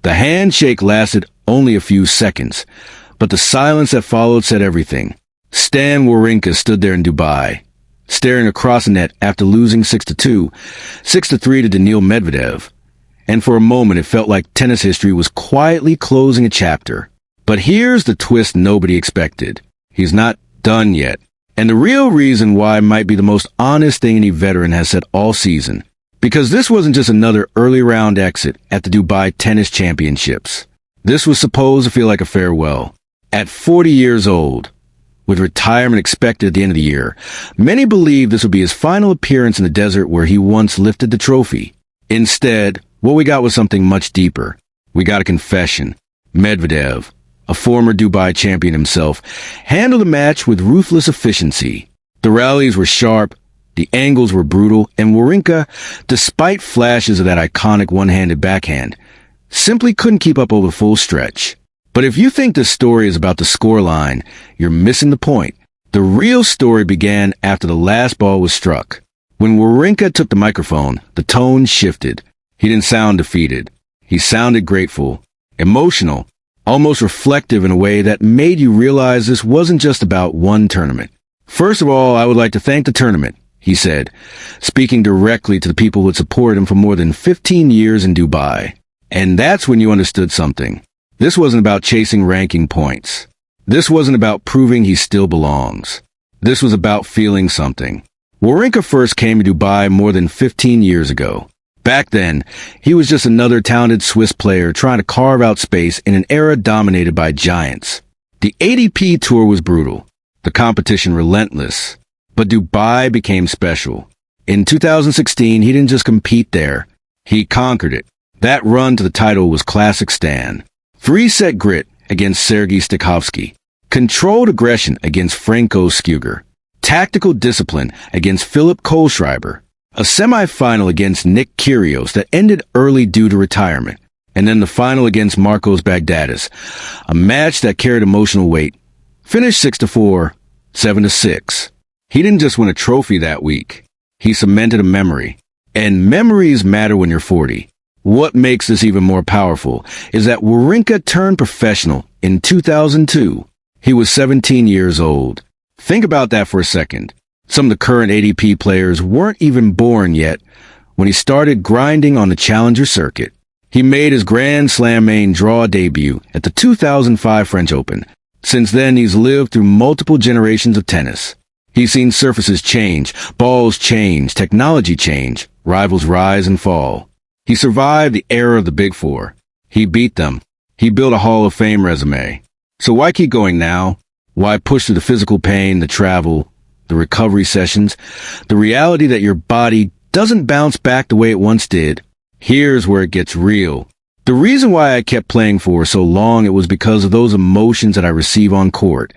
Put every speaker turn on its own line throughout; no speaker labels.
The handshake lasted only a few seconds, but the silence that followed said everything. Stan Wawrinka stood there in Dubai, staring across the net after losing 6-2, 6-3 to Daniil Medvedev. And for a moment it felt like tennis history was quietly closing a chapter. But here's the twist nobody expected. He's not done yet. And the real reason why might be the most honest thing any veteran has said all season. Because this wasn't just another early round exit at the Dubai Tennis Championships. This was supposed to feel like a farewell. At 40 years old, with retirement expected at the end of the year, many believed this would be his final appearance in the desert where he once lifted the trophy. Instead, what we got was something much deeper. We got a confession. Medvedev, a former Dubai champion himself, handled the match with ruthless efficiency. The rallies were sharp, the angles were brutal, and Wawrinka, despite flashes of that iconic one-handed backhand, simply couldn't keep up over the full stretch. But if you think this story is about the scoreline, you're missing the point. The real story began after the last ball was struck. When Wawrinka took the microphone, the tone shifted. He didn't sound defeated. He sounded grateful, emotional, almost reflective in a way that made you realize this wasn't just about one tournament. First of all, I would like to thank the tournament, he said, speaking directly to the people who had supported him for more than 15 years in Dubai. And that's when you understood something. This wasn't about chasing ranking points. This wasn't about proving he still belongs. This was about feeling something. Wawrinka first came to Dubai more than 15 years ago. Back then, he was just another talented Swiss player trying to carve out space in an era dominated by giants. The ATP Tour was brutal, the competition relentless, but Dubai became special. In 2016, he didn't just compete there, he conquered it. That run to the title was classic Stan. 3-set grit against Sergei Stakhovsky, controlled aggression against Franco Scuger, tactical discipline against Philip Kohlschreiber, a semi-final against Nick Kyrgios that ended early due to retirement, and then the final against Marcos Baghdatis, a match that carried emotional weight. Finished 6-4, 7-6. He didn't just win a trophy that week. He cemented a memory. And memories matter when you're 40. What makes this even more powerful is that Wawrinka turned professional in 2002. He was 17 years old. Think about that for a second. Some of the current ATP players weren't even born yet when he started grinding on the challenger circuit. He made his Grand Slam main draw debut at the 2005 French Open. Since then, he's lived through multiple generations of tennis. He's seen surfaces change, balls change, technology change, rivals rise and fall. He survived the era of the Big Four. He beat them. He built a Hall of Fame resume. So why keep going now? Why push through the physical pain, the travel, the recovery sessions, the reality that your body doesn't bounce back the way it once did? Here's where it gets real. The reason why I kept playing for so long, it was because of those emotions that I receive on court.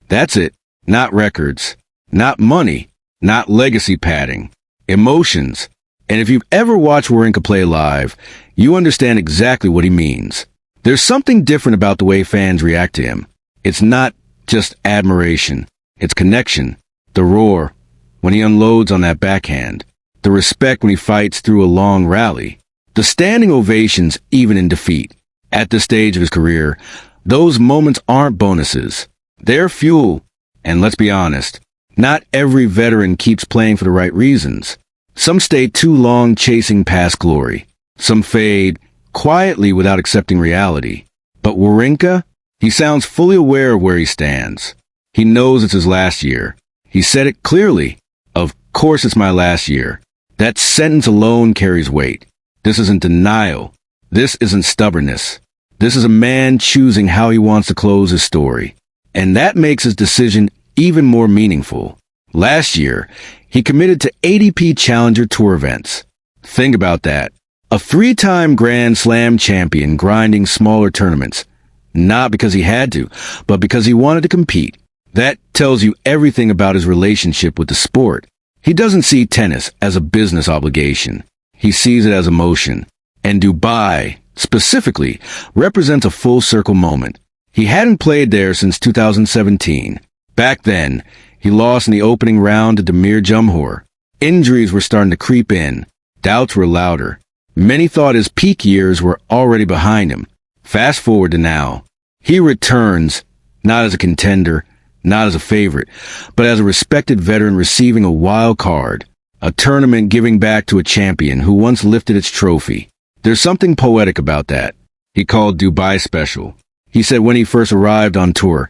That's it. Not records. Not money. Not legacy padding. Emotions. And if you've ever watched Wawrinka play live, you understand exactly what he means. There's something different about the way fans react to him. It's not just admiration. It's connection. The roar when he unloads on that backhand. The respect when he fights through a long rally. The standing ovations even in defeat. At this stage of his career, those moments aren't bonuses. They're fuel. And let's be honest, not every veteran keeps playing for the right reasons. Some stay too long chasing past glory. Some fade quietly without accepting reality. But Wawrinka, he sounds fully aware of where he stands. He knows it's his last year. He said it clearly. Of course it's my last year. That sentence alone carries weight. This isn't denial. This isn't stubbornness. This is a man choosing how he wants to close his story. And that makes his decision even more meaningful. Last year, he committed to ATP Challenger Tour events. Think about that. A 3-time Grand Slam champion grinding smaller tournaments. Not because he had to, but because he wanted to compete. That tells you everything about his relationship with the sport. He doesn't see tennis as a business obligation. He sees it as emotion. And Dubai, specifically, represents a full-circle moment. He hadn't played there since 2017. Back then, he lost in the opening round to Damir Jumhur. Injuries were starting to creep in. Doubts were louder. Many thought his peak years were already behind him. Fast forward to now. He returns, not as a contender, not as a favorite, but as a respected veteran receiving a wild card, a tournament giving back to a champion who once lifted its trophy. There's something poetic about that. He called Dubai special. He said when he first arrived on tour,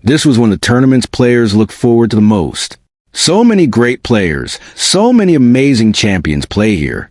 this was when the tournament's players looked forward to the most. So many great players, so many amazing champions play here.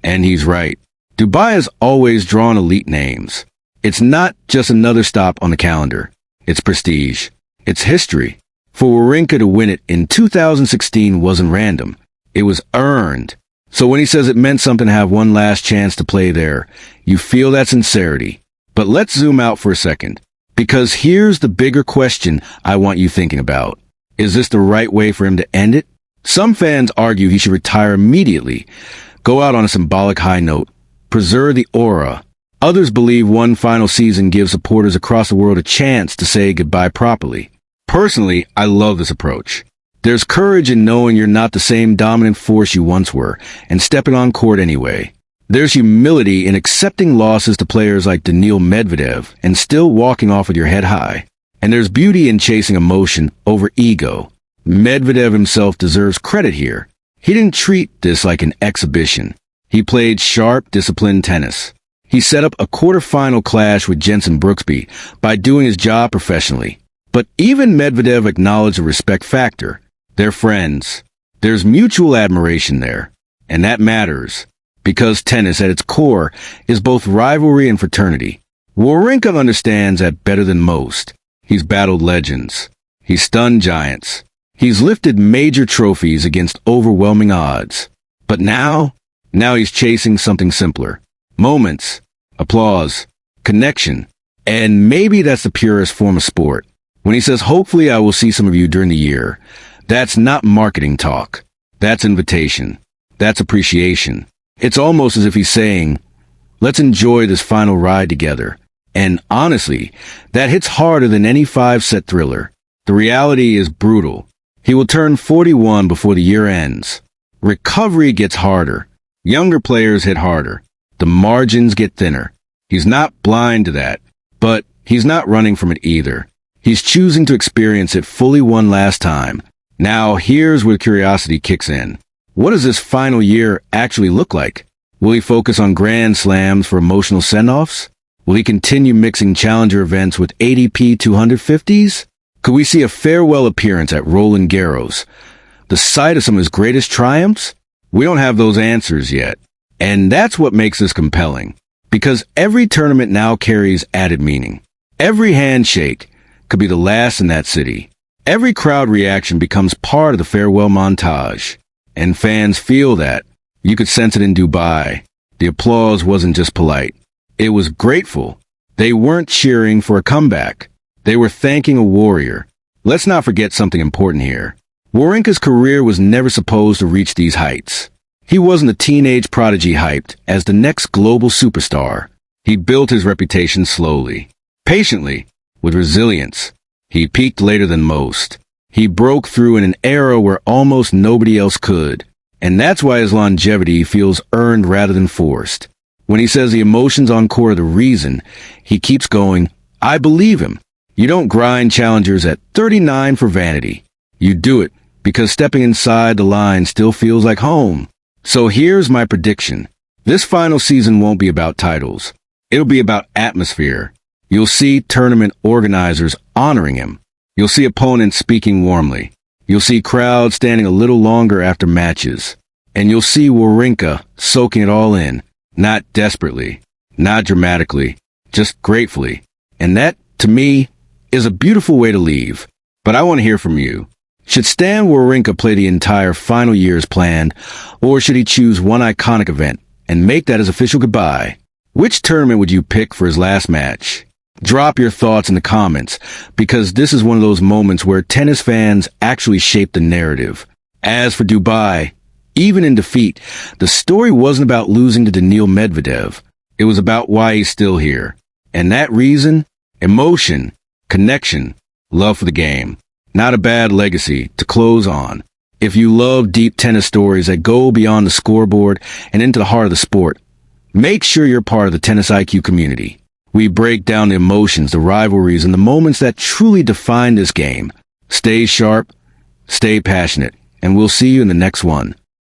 And he's right. Dubai has always drawn elite names. It's not just another stop on the calendar. It's prestige. It's history. For Wawrinka to win it in 2016 wasn't random. It was earned. So when he says it meant something to have one last chance to play there, you feel that sincerity. But let's zoom out for a second, because here's the bigger question I want you thinking about. Is this the right way for him to end it? Some fans argue he should retire immediately, go out on a symbolic high note, preserve the aura. Others believe one final season gives supporters across the world a chance to say goodbye properly. Personally, I love this approach. There's courage in knowing you're not the same dominant force you once were, and stepping on court anyway. There's humility in accepting losses to players like Daniil Medvedev and still walking off with your head high. And there's beauty in chasing emotion over ego. Medvedev himself deserves credit here. He didn't treat this like an exhibition. He played sharp, disciplined tennis. He set up a quarterfinal clash with Jensen Brooksby by doing his job professionally. But even Medvedev acknowledged the respect factor. They're friends. There's mutual admiration there. And that matters, because tennis at its core is both rivalry and fraternity. Wawrinka understands that better than most. He's battled legends. He's stunned giants. He's lifted major trophies against overwhelming odds. But now he's chasing something simpler. Moments, applause, connection. And maybe that's the purest form of sport. When he says, hopefully I will see some of you during the year, that's not marketing talk. That's invitation. That's appreciation. It's almost as if he's saying, let's enjoy this final ride together. And honestly, that hits harder than any 5-set thriller. The reality is brutal. He will turn 41 before the year ends. Recovery gets harder. Younger players hit harder. The margins get thinner. He's not blind to that, but he's not running from it either. He's choosing to experience it fully one last time. Now, here's where curiosity kicks in. What does this final year actually look like? Will he focus on grand slams for emotional send-offs? Will he continue mixing challenger events with ATP 250s? Could we see a farewell appearance at Roland Garros, the site of some of his greatest triumphs? We don't have those answers yet. And that's what makes this compelling, because every tournament now carries added meaning. Every handshake could be the last in that city. Every crowd reaction becomes part of the farewell montage. And fans feel that. You could sense it in Dubai. The applause wasn't just polite. It was grateful. They weren't cheering for a comeback. They were thanking a warrior. Let's not forget something important here. Wawrinka's career was never supposed to reach these heights. He wasn't a teenage prodigy hyped as the next global superstar. He built his reputation slowly, patiently, with resilience. He peaked later than most. He broke through in an era where almost nobody else could. And that's why his longevity feels earned rather than forced. When he says the emotions on court are the reason, he keeps going, I believe him. You don't grind challengers at 39 for vanity. You do it because stepping inside the line still feels like home. So here's my prediction. This final season won't be about titles. It'll be about atmosphere. You'll see tournament organizers honoring him. You'll see opponents speaking warmly. You'll see crowds standing a little longer after matches. And you'll see Wawrinka soaking it all in, not desperately, not dramatically, just gratefully. And that, to me, is a beautiful way to leave. But I want to hear from you. Should Stan Wawrinka play the entire final year as planned, or should he choose one iconic event and make that his official goodbye? Which tournament would you pick for his last match? Drop your thoughts in the comments, because this is one of those moments where tennis fans actually shape the narrative. As for Dubai, even in defeat, the story wasn't about losing to Daniil Medvedev. It was about why he's still here. And that reason? Emotion, connection, love for the game. Not a bad legacy to close on. If you love deep tennis stories that go beyond the scoreboard and into the heart of the sport, Make sure you're part of the Tennis IQ community. We break down the emotions, the rivalries, and the moments that truly define this game. Stay sharp, stay passionate, and we'll see you in the next one.